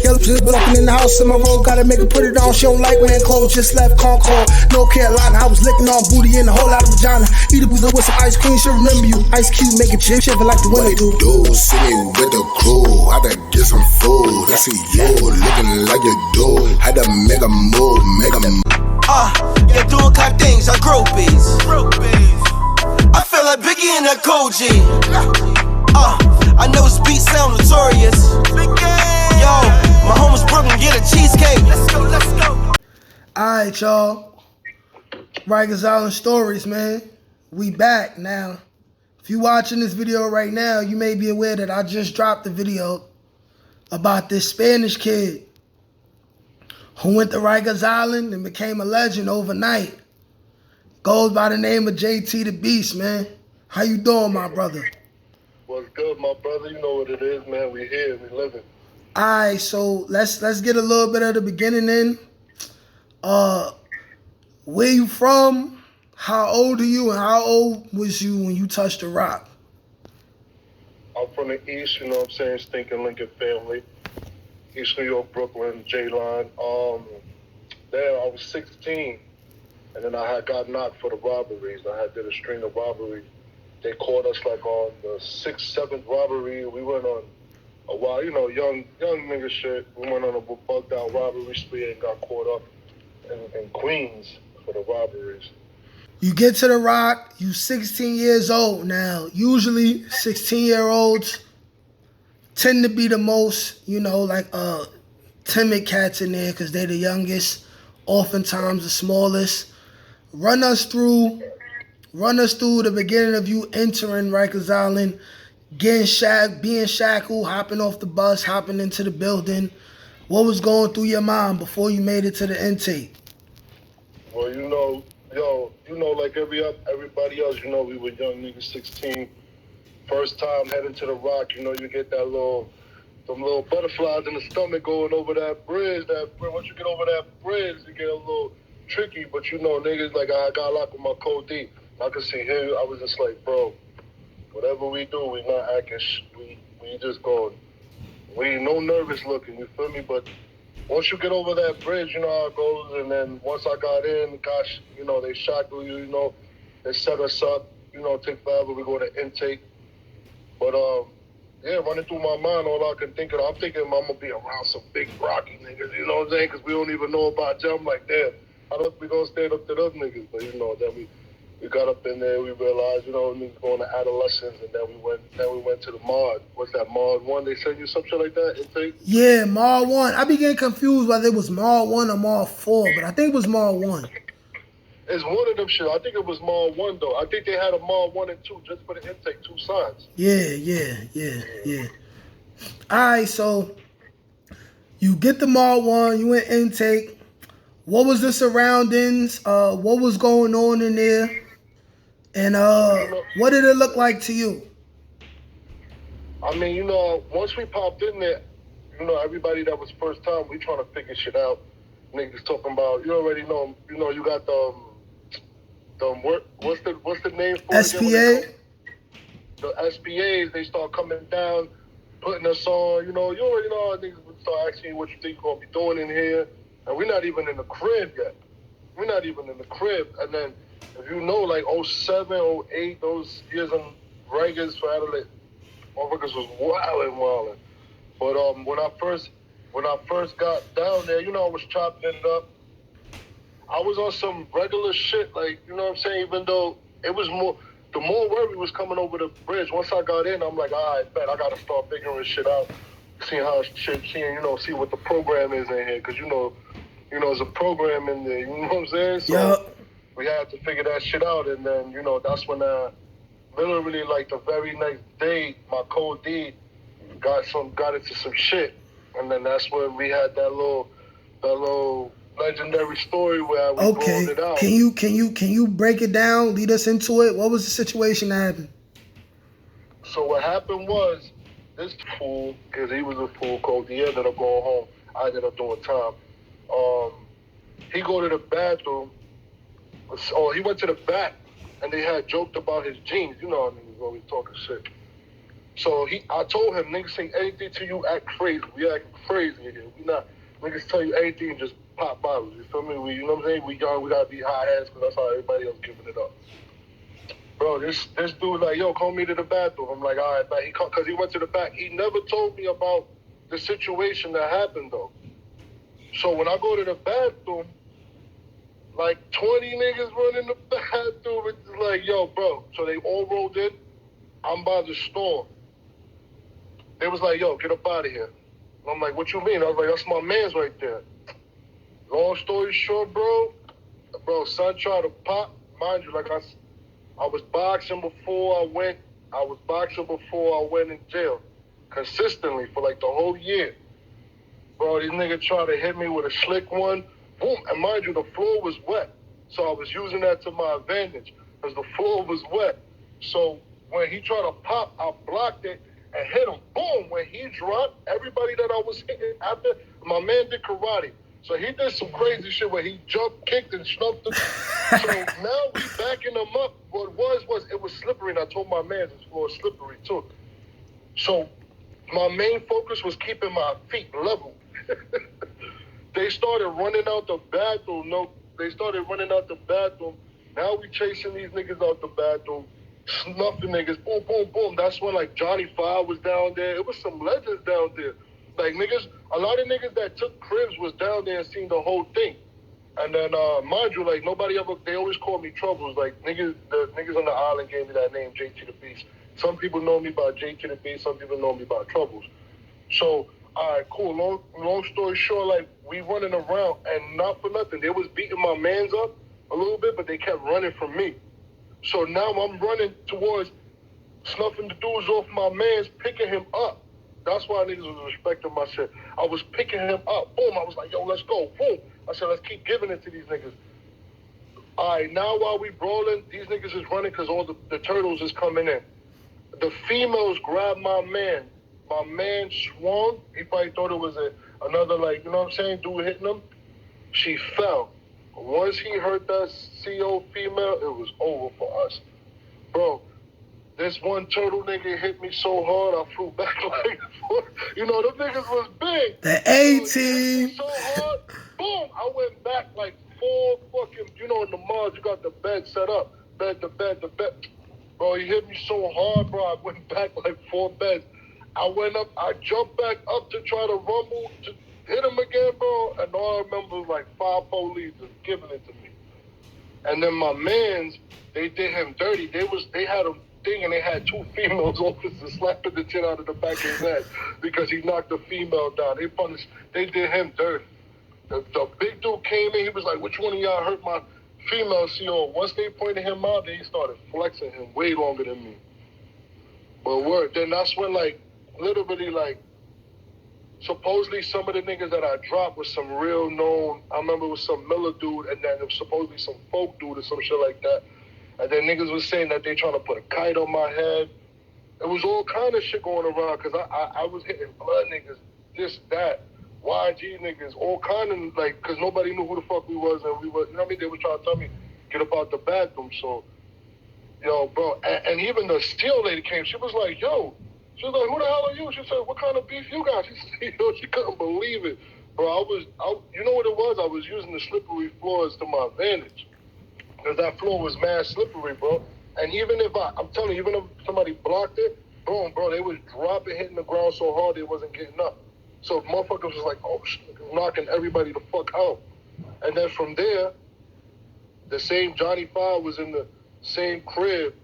Yellow just blocking in the house in my road. Gotta make her put it on. She don't like wearing clothes. Just left Concord, North Carolina. I was licking on booty and a whole lot of vagina. Eat a boozer with some ice cream. She'll remember you. Ice Cube make it chip like the winter do. See me with the crew. I done get some food. I see you looking like you do. Had to make a move, yeah, doing kind things like groupies. I feel like Biggie and that Koji. I know his beats sound notorious. Yo, my homies Brooklyn get a cheesecake. Let's go. Alright, y'all. Rikersislandstories, man. We back now. If you watching this video right now, you may be aware that I just dropped a video about this Spanish kid who went to Rikers Island and became a legend overnight. Goes by the name of JT the Beast, man. How you doing, my brother? What's good, my brother? You know what it is, man. We here, we living. All right, so let's get a little bit of the beginning in. Where you from? How old are you, and how old was you when you touched the rock? I'm from the East, you know what I'm saying? Stinking Lincoln family. East New York, Brooklyn, J-Line. There, I was 16, and then I had got knocked for the robberies. I had did a string of robberies. They caught us like on the 6th, 7th robbery. We went on a while, you know, young nigga shit. We went on a bugged out robbery spree and got caught up in Queens for the robberies. You get to the rock, you 16 years old now. Usually 16-year-olds tend to be the most, you know, like timid cats in there because they're the youngest, oftentimes the smallest. Run us through the beginning of you entering Rikers Island, being shackled, hopping off the bus, hopping into the building. What was going through your mind before you made it to the intake? Well, like everybody else, you know, we were young niggas, 16. First time heading to the rock, you know, you get them little butterflies in the stomach going over that bridge. Once you get over that bridge, you get a little tricky. But you know, niggas, like I got locked with my code D. I could see him. I was just like, bro, whatever we do, we not acting. We just going. We ain't no nervous looking. You feel me? But once you get over that bridge, you know how it goes. And then once I got in, gosh, you know, they shackle you. You know, they set us up. You know, take forever. We go to intake. But yeah, running through my mind, all I can think of, I'm thinking I'm gonna be around some big rocky niggas. You know what I'm saying? Because we don't even know about them. Like, damn, I don't think we gonna stand up to those niggas. But you know, then we got up in there. We realized, you know, we was going to adolescence, and then we went to the mod. What's that, mod 1? They send you some shit like that, intake? Yeah, mod 1. I be getting confused whether it was mod 1 or mod 4, but I think it was mod 1. It's one of them shit. I think it was mod 1 though. I think they had a mod 1 and 2 just for the intake, 2 signs. Yeah. All right, so you get the mod 1, you in intake. What was the surroundings? What was going on in there? And what did it look like to you? I mean, you know, once we popped in there, you know, everybody that was first time, we trying to figure shit out. Niggas talking about, you already know, you know, you got what's the name for SPA? it? The SPAs, they start coming down, putting us on, you already know how niggas would start asking you what you think you're going to be doing in here. And we're not even in the crib yet. And then, if you know, like 07, 08, those years in Rikers for Adelaide, motherfuckers was wildin'. But when I first got down there, you know, I was chopping it up. I was on some regular shit, like, you know what I'm saying? Even though it was the more worry was coming over the bridge. Once I got in, I'm like, all right, bet I gotta start figuring shit out, see what the program is in here, because you know, there's a program in there. You know what I'm saying? So we had to figure that shit out, and then you know that's when literally like the very next day, my code D got into some shit, and then that's when we had that little legendary story where we rolled it out. Can you break it down? Lead us into it. What was the situation that happened? So what happened was this fool, because he was a fool, code D, ended up going home. I ended up doing time. He go to the bathroom. Oh, he went to the back, and they had joked about his jeans. You know, I mean, he's always talking shit. So I told him, niggas say anything to you, act crazy. We act crazy again. We not, niggas tell you anything and just pop bottles. You feel me? You know what I'm saying? We young, we gotta be high ass because that's how everybody else giving it up. Bro, this dude like, yo, call me to the bathroom. I'm like, all right, but because he went to the back. He never told me about the situation that happened though. So when I go to the bathroom, like 20 niggas run in the bathroom. It's like, yo, bro. So they all rolled in. I'm by the store. They was like, yo, get up out of here. And I'm like, what you mean? I was like, that's my man's right there. Long story short, bro, son tried to pop. Mind you, like I was boxing before I went in jail. Consistently for like the whole year. Bro, these niggas tried to hit me with a slick one. Boom. And mind you, the floor was wet. So I was using that to my advantage because the floor was wet. So when he tried to pop, I blocked it and hit him. Boom. When he dropped, everybody that I was hitting after, my man did karate. So he did some crazy shit where he jumped, kicked, and snuffed him. So now we backing him up. What it was slippery. And I told my man this floor is slippery too. So my main focus was keeping my feet level. They started running out the bathroom. Now we chasing these niggas out the bathroom, snuffing niggas, boom, boom, boom. That's when like Johnny Five was down there. It was some legends down there. Like niggas, a lot of niggas that took Crips was down there and seen the whole thing. And then, mind you, like they always called me Troubles. Like the niggas on the island gave me that name, JT the Beast. Some people know me by JT the Beast, some people know me by Troubles. So, all right, cool. Long story short, like we running around and not for nothing. They was beating my mans up a little bit, but they kept running from me. So now I'm running towards snuffing the dudes off my mans, picking him up. That's why niggas was respecting my shit. I was picking him up. Boom. I was like, yo, let's go. Boom. I said, let's keep giving it to these niggas. All right, now while we brawling, these niggas is running because all the turtles is coming in. The females grabbed my man. My man swung. He probably thought it was another, like, you know what I'm saying, dude hitting him. She fell. Once he hurt that CO female, it was over for us. Bro, this one turtle nigga hit me so hard, I flew back like, you know, them niggas was big. The A-team. So hard, boom, I went back like 4 fucking, you know, in the malls, you got the bed set up. Bed. Bro, he hit me so hard, bro, I went back like 4 beds. I went up, I jumped back up to try to rumble, to hit him again, bro, and all I remember was like 5 police just giving it to me. And then my mans, they did him dirty. They had him thing and they had 2 females officers slapping the shit out of the back of his head because he knocked the female down. They did him dirty. The big dude came in, he was like, which one of y'all hurt my female CO? Once they pointed him out, they started flexing him way longer than me. But then that's when like, literally like, supposedly some of the niggas that I dropped was some real known, I remember it was some Miller dude and then it was supposedly some folk dude or some shit like that. And then niggas was saying that they trying to put a kite on my head. It was all kind of shit going around because I was hitting blood niggas, this, that, YG niggas, all kind of like, because nobody knew who the fuck we was and we were, you know what I mean? They were trying to tell me, get up out the bathroom. So, yo, bro, and even the steel lady came, she was like, yo, she was like, who the hell are you? She said, what kind of beef you got? She said, yo, she couldn't believe it. Bro, you know what it was? I was using the slippery floors to my advantage. Because that floor was mad slippery, bro. And even if I'm telling you, even if somebody blocked it, boom, bro, they was dropping, hitting the ground so hard they wasn't getting up. So motherfuckers was like, oh, knocking everybody the fuck out. And then from there, the same Johnny Five was in the same crib.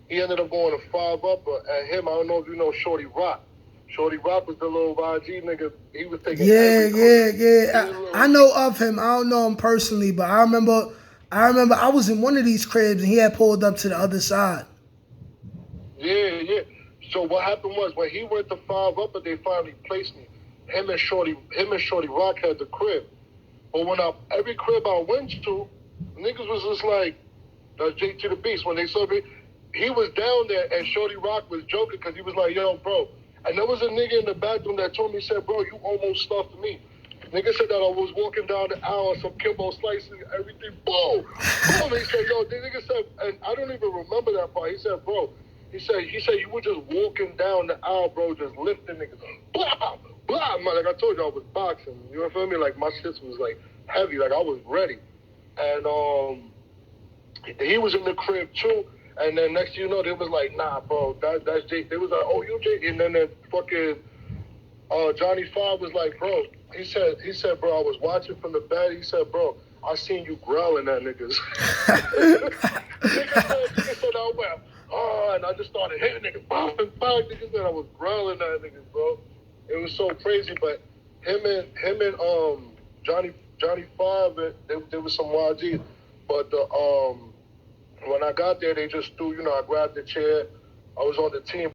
He ended up going to 5 up, and him, I don't know if you know Shorty Rock. Shorty Rock was the little YG nigga. He was taking Yeah. I know of him. I don't know him personally, but I remember I was in one of these cribs and he had pulled up to the other side. Yeah. So what happened was when he went to 5 up, and they finally placed me. Him and Shorty Rock had the crib. But when every crib I went to, niggas was just like, that's JT the Beast. When they saw me, he was down there and Shorty Rock was joking because he was like, yo, bro. And there was a nigga in the bathroom that told me, said, bro, you almost stuffed me. Nigga said that I was walking down the aisle, some Kimbo slices, everything, boom. He said, yo, the nigga said, and I don't even remember that part. He said, bro, He said you were just walking down the aisle, bro, just lifting niggas, blah blah. Like I told you, I was boxing. You know what I mean? Like my shit was like heavy, like I was ready. And he was in the crib too. And then next thing you know, they was like, nah, bro, that's Jay. They was like, oh, you Jay. And then the fucking Johnny Five was like, bro. He said, bro, I was watching from the bed. He said, bro, I seen you growling at niggas. Niggas said, oh well. And I just started hitting niggas. Niggas said I was growling at niggas, bro. It was so crazy. But him and Johnny Five, there was some YGs. But when I got there, they just threw, I grabbed the chair. I was on the team.